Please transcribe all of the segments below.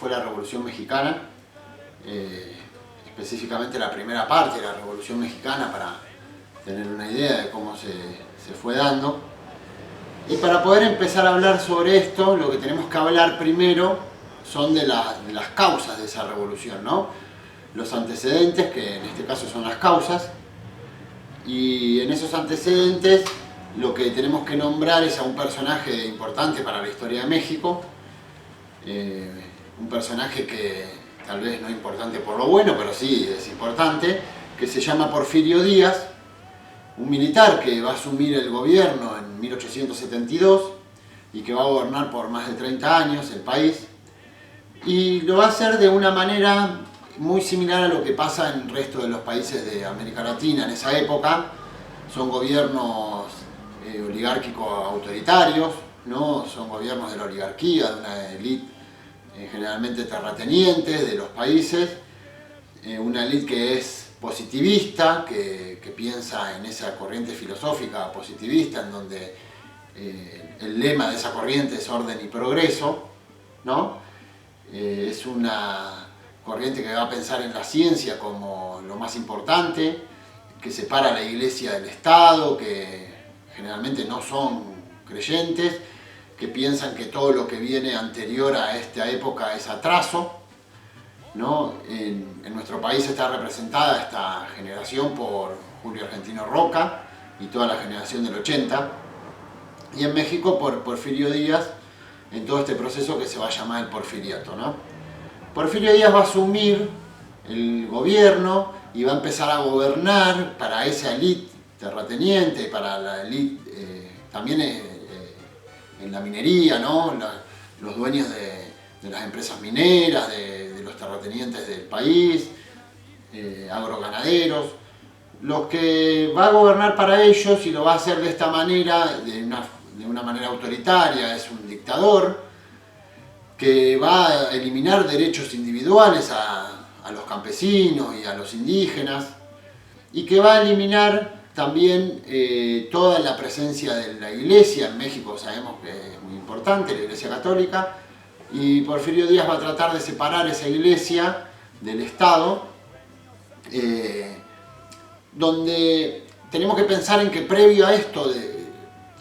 fue la Revolución Mexicana, específicamente la primera parte de la Revolución Mexicana, para tener una idea de cómo se fue dando. Y para poder empezar a hablar sobre esto, lo que tenemos que hablar primero son de las causas de esa revolución, ¿no? Los antecedentes, que en este caso son las causas, y en esos antecedentes lo que tenemos que nombrar es a un personaje importante para la historia de México, un personaje que tal vez no es importante por lo bueno, pero sí es importante, que se llama Porfirio Díaz, un militar que va a asumir el gobierno en 1872 y que va a gobernar por más de 30 años el país, y lo va a hacer de una manera muy similar a lo que pasa en el resto de los países de América Latina en esa época. Son gobiernos oligárquicos autoritarios, ¿no? Son gobiernos de la oligarquía, de una élite generalmente terrateniente de los países, una élite que es positivista, que piensa en esa corriente filosófica positivista, en donde el lema de esa corriente es orden y progreso, ¿no? Es una corriente que va a pensar en la ciencia como lo más importante, que separa a la Iglesia del Estado, que generalmente no son creyentes, que piensan que todo lo que viene anterior a esta época es atraso, ¿no? En nuestro país está representada esta generación por Julio Argentino Roca y toda la generación del 80, y en México por Porfirio Díaz, en todo este proceso que se va a llamar el porfiriato, ¿no? Porfirio Díaz va a asumir el gobierno y va a empezar a gobernar para esa élite terrateniente, para la élite también en la minería, ¿no? Los dueños de las empresas mineras, de los terratenientes del país, agroganaderos, los que va a gobernar para ellos, y lo va a hacer de esta manera, de una manera autoritaria. Es un dictador que va a eliminar derechos individuales a los campesinos y a los indígenas, y que va a eliminar también toda la presencia de la Iglesia. En México sabemos que es muy importante la Iglesia Católica, y Porfirio Díaz va a tratar de separar esa Iglesia del Estado, donde tenemos que pensar en que previo a esto,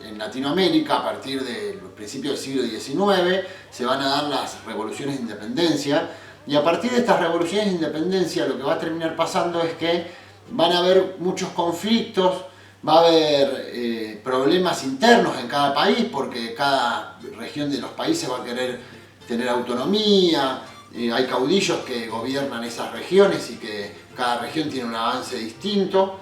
en Latinoamérica, a partir del principio del siglo XIX, se van a dar las revoluciones de independencia, y a partir de estas revoluciones de independencia lo que va a terminar pasando es que van a haber muchos conflictos, va a haber problemas internos en cada país, porque cada región de los países va a querer tener autonomía, hay caudillos que gobiernan esas regiones y que cada región tiene un avance distinto,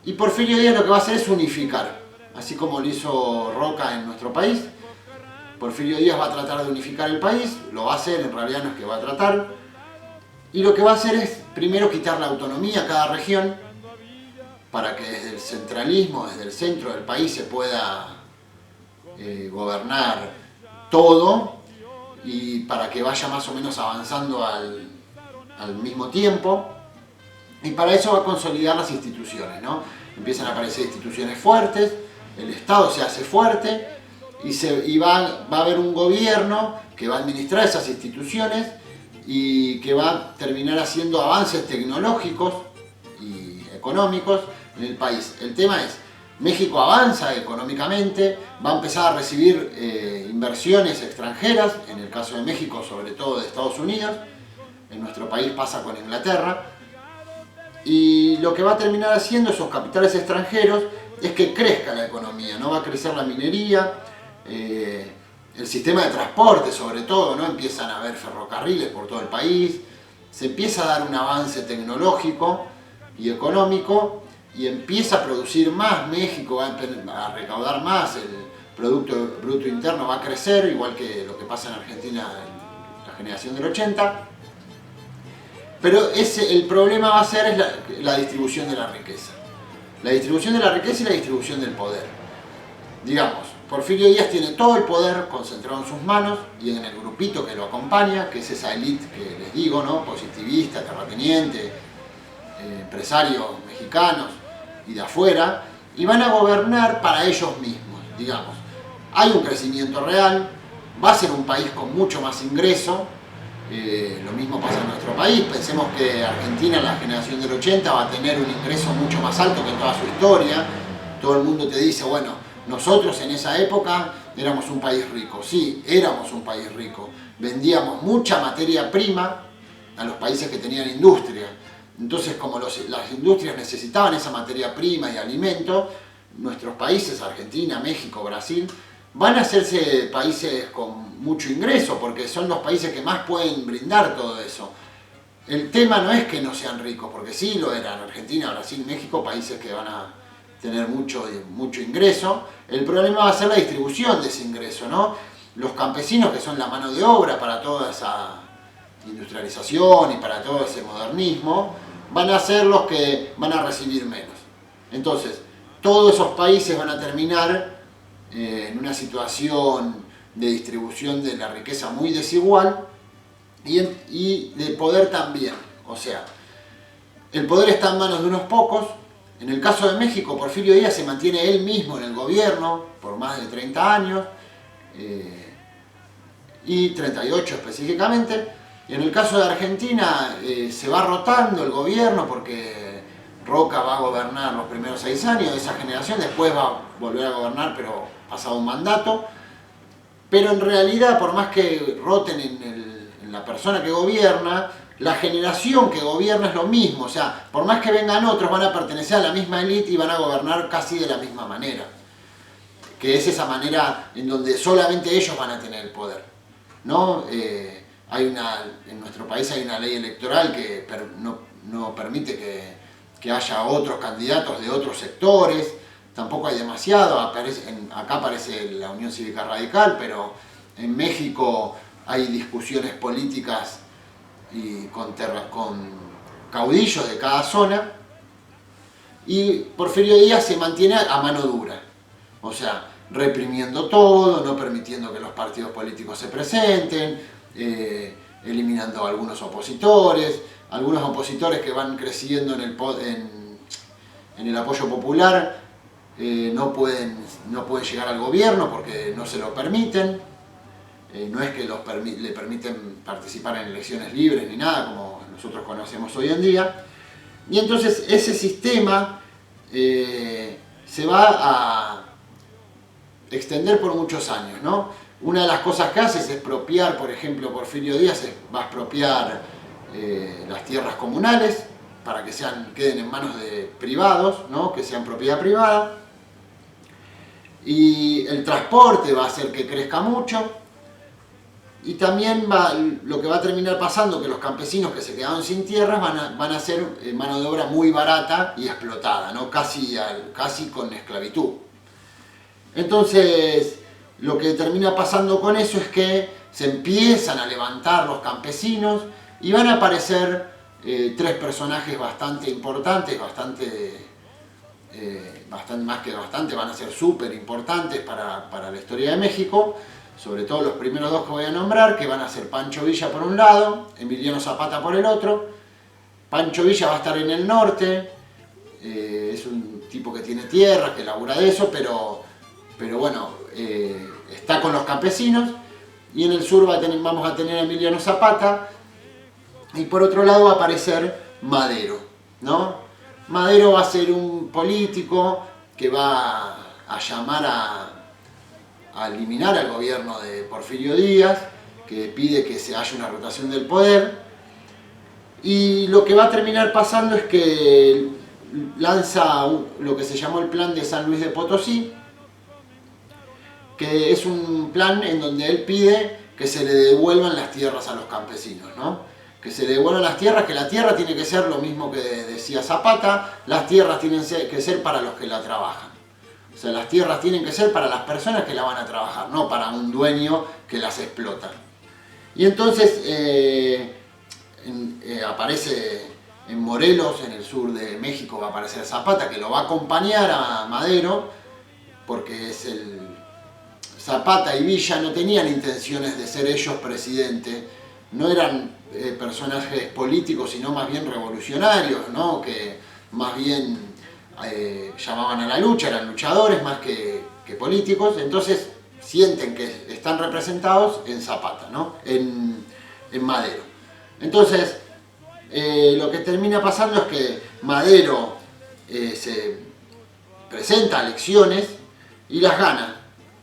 y Porfirio Díaz lo que va a hacer es unificar, así como lo hizo Roca en nuestro país. Porfirio Díaz va a tratar de unificar el país, lo va a hacer, en realidad no es que va a tratar, y lo que va a hacer es primero quitar la autonomía a cada región, para que desde el centralismo, desde el centro del país, se pueda gobernar todo, y para que vaya más o menos avanzando al mismo tiempo. Y para eso va a consolidar las instituciones, ¿no? Empiezan a aparecer instituciones fuertes, el Estado se hace fuerte, y va a haber un gobierno que va a administrar esas instituciones y que va a terminar haciendo avances tecnológicos y económicos en el país. El tema es, México avanza económicamente, va a empezar a recibir inversiones extranjeras, en el caso de México sobre todo de Estados Unidos, en nuestro país pasa con Inglaterra, y lo que va a terminar haciendo esos capitales extranjeros es que crezca la economía, ¿no? Va a crecer la minería, el sistema de transporte sobre todo, ¿no? Empiezan a haber ferrocarriles por todo el país, se empieza a dar un avance tecnológico y económico, y empieza a producir más. México va a recaudar más, el Producto Bruto Interno va a crecer, igual que lo que pasa en Argentina en la generación del 80. Pero el problema va a ser la distribución de la riqueza. La distribución de la riqueza y la distribución del poder. Digamos, Porfirio Díaz tiene todo el poder concentrado en sus manos y en el grupito que lo acompaña, que es esa élite que les digo, ¿no? Positivista, terrateniente, empresarios mexicanos y de afuera, y van a gobernar para ellos mismos, digamos. Hay un crecimiento real, va a ser un país con mucho más ingreso, Lo mismo pasa en nuestro país. Pensemos que Argentina en la generación del 80 va a tener un ingreso mucho más alto que en toda su historia. Todo el mundo te dice, bueno, nosotros en esa época éramos un país rico. Sí, éramos un país rico. Vendíamos mucha materia prima a los países que tenían industria. Entonces, como las industrias necesitaban esa materia prima y alimento, nuestros países, Argentina, México, Brasil, van a hacerse países con mucho ingreso, porque son los países que más pueden brindar todo eso. El tema no es que no sean ricos, porque sí lo eran, Argentina, Brasil, México, países que van a tener mucho ingreso. El problema va a ser la distribución de ese ingreso, ¿no? Los campesinos, que son la mano de obra para toda esa industrialización y para todo ese modernismo, van a ser los que van a recibir menos. Entonces, todos esos países van a terminar en una situación de distribución de la riqueza muy desigual y de poder también. O sea, el poder está en manos de unos pocos. En el caso de México, Porfirio Díaz se mantiene él mismo en el gobierno por más de 30 años, y 38 específicamente. Y en el caso de Argentina se va rotando el gobierno porque Roca va a gobernar los primeros 6 años de esa generación, después va a volver a gobernar pero pasado un mandato. Pero en realidad, por más que roten en la persona que gobierna, la generación que gobierna es lo mismo. O sea, por más que vengan otros, van a pertenecer a la misma élite y van a gobernar casi de la misma manera. Que es esa manera en donde solamente ellos van a tener el poder, ¿no? En nuestro país hay una ley electoral que no permite que haya otros candidatos de otros sectores. Tampoco hay demasiado. Acá aparece la Unión Cívica Radical, pero en México hay discusiones políticas y con caudillos de cada zona. Y Porfirio Díaz se mantiene a mano dura. O sea, reprimiendo todo, no permitiendo que los partidos políticos se presenten, eliminando a algunos opositores que van creciendo en el apoyo popular, no pueden llegar al gobierno porque no se lo permiten. No es que le permiten participar en elecciones libres ni nada, como nosotros conocemos hoy en día. Y entonces ese sistema se va a extender por muchos años, ¿no? Una de las cosas que hace es expropiar, por ejemplo, Porfirio Díaz va a expropiar las tierras comunales para que queden en manos de privados, ¿no? Que sean propiedad privada. Y el transporte va a hacer que crezca mucho. Y también lo que va a terminar pasando, que los campesinos que se quedaron sin tierras van a ser mano de obra muy barata y explotada, ¿no? Casi con esclavitud. Entonces, lo que termina pasando con eso es que se empiezan a levantar los campesinos y van a aparecer 3 personajes bastante importantes, van a ser súper importantes para la historia de México, sobre todo los primeros 2 que voy a nombrar, que van a ser Pancho Villa por un lado, Emiliano Zapata por el otro. Pancho Villa va a estar en el norte, es un tipo que tiene tierras, que labura de eso, pero bueno, está con los campesinos. Y en el sur vamos a tener a Emiliano Zapata, y por otro lado va a aparecer Madero, ¿no? Madero va a ser un político que va a llamar a eliminar al gobierno de Porfirio Díaz, que pide que se haya una rotación del poder. Y lo que va a terminar pasando es que lanza lo que se llamó el Plan de San Luis de Potosí, que es un plan en donde él pide que se le devuelvan las tierras a los campesinos, ¿no? Que se le devuelvan las tierras, que la tierra tiene que ser lo mismo que decía Zapata, las tierras tienen que ser para los que la trabajan. O sea, las tierras tienen que ser para las personas que la van a trabajar, no para un dueño que las explota. Y entonces aparece en Morelos, en el sur de México, va a aparecer Zapata, que lo va a acompañar a Madero, porque Zapata y Villa no tenían intenciones de ser ellos presidente, no eran personajes políticos, sino más bien revolucionarios, ¿no? Que más bien llamaban a la lucha, eran luchadores más que políticos. Entonces sienten que están representados en Zapata, ¿no? En en Madero. Entonces, lo que termina pasando es que Madero se presenta a elecciones y las gana,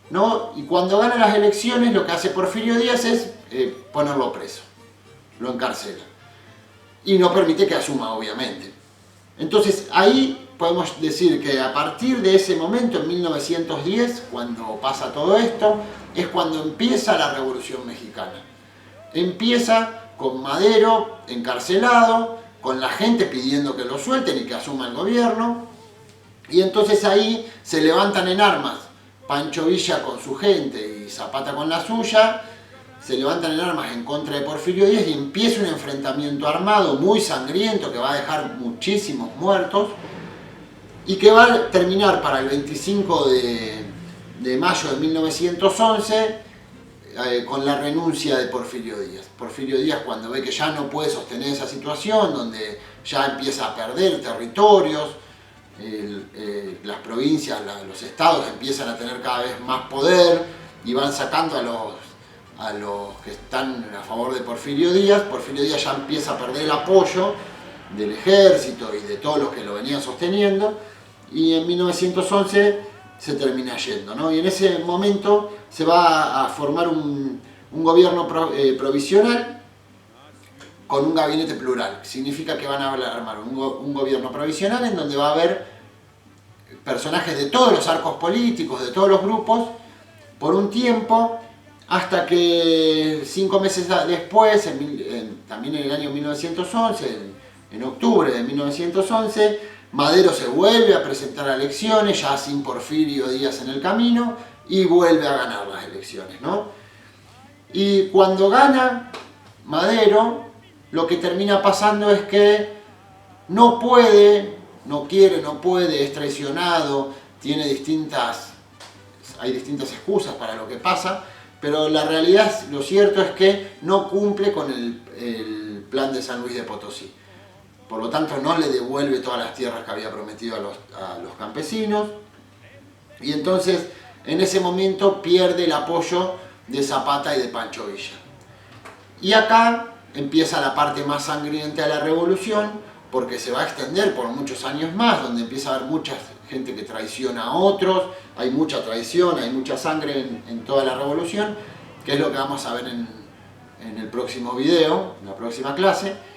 ¿no? Y cuando gana las elecciones, lo que hace Porfirio Díaz es ponerlo preso, lo encarcela y no permite que asuma, obviamente. Entonces ahí podemos decir que a partir de ese momento, en 1910, cuando pasa todo esto, es cuando empieza la Revolución Mexicana. Empieza con Madero encarcelado, con la gente pidiendo que lo suelten y que asuma el gobierno, y entonces ahí se levantan en armas Pancho Villa con su gente y Zapata con la suya, se levantan en armas en contra de Porfirio Díaz y empieza un enfrentamiento armado muy sangriento que va a dejar muchísimos muertos y que va a terminar para el 25 de mayo de 1911 con la renuncia de Porfirio Díaz. Porfirio Díaz, cuando ve que ya no puede sostener esa situación, donde ya empieza a perder territorios, las provincias, los estados empiezan a tener cada vez más poder y van sacando a los que están a favor de Porfirio Díaz ya empieza a perder el apoyo del ejército y de todos los que lo venían sosteniendo, y en 1911 se termina yendo, ¿no? Y en ese momento se va a formar un gobierno provisional con un gabinete plural. Significa que van a armar un gobierno provisional en donde va a haber personajes de todos los arcos políticos, de todos los grupos, por un tiempo, hasta que 5 meses después, también en el año 1911, en octubre de 1911, Madero se vuelve a presentar a elecciones, ya sin Porfirio Díaz en el camino, y vuelve a ganar las elecciones, ¿no? Y cuando gana Madero, lo que termina pasando es que no puede, no quiere, no puede, es traicionado, hay distintas excusas para lo que pasa, pero la realidad, lo cierto es que no cumple con el plan de San Luis de Potosí. Por lo tanto, no le devuelve todas las tierras que había prometido a los campesinos, y entonces en ese momento pierde el apoyo de Zapata y de Pancho Villa. Y acá empieza la parte más sangrienta de la revolución, porque se va a extender por muchos años más, donde empieza a haber mucha gente que traiciona a otros, hay mucha traición, hay mucha sangre en toda la revolución, que es lo que vamos a ver en el próximo video, en la próxima clase.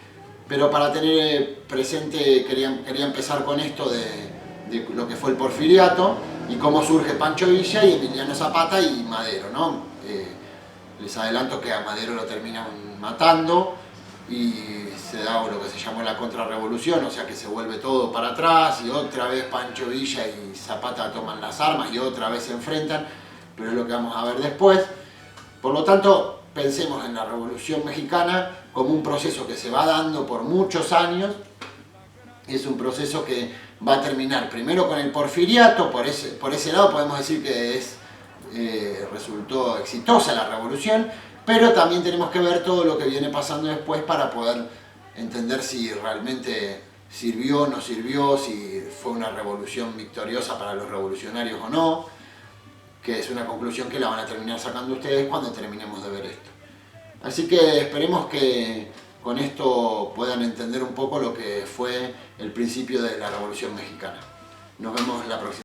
Pero para tener presente, quería empezar con esto de lo que fue el porfiriato y cómo surge Pancho Villa y Emiliano Zapata y Madero, ¿no? Les adelanto que a Madero lo terminan matando y se da lo que se llamó la contrarrevolución, o sea que se vuelve todo para atrás y otra vez Pancho Villa y Zapata toman las armas y otra vez se enfrentan, pero es lo que vamos a ver después. Por lo tanto, pensemos en la Revolución Mexicana como un proceso que se va dando por muchos años. Es un proceso que va a terminar primero con el porfiriato, por ese lado podemos decir que resultó exitosa la revolución, pero también tenemos que ver todo lo que viene pasando después para poder entender si realmente sirvió o no sirvió, si fue una revolución victoriosa para los revolucionarios o no, que es una conclusión que la van a terminar sacando ustedes cuando terminemos de ver esto. Así que esperemos que con esto puedan entender un poco lo que fue el principio de la Revolución Mexicana. Nos vemos la próxima.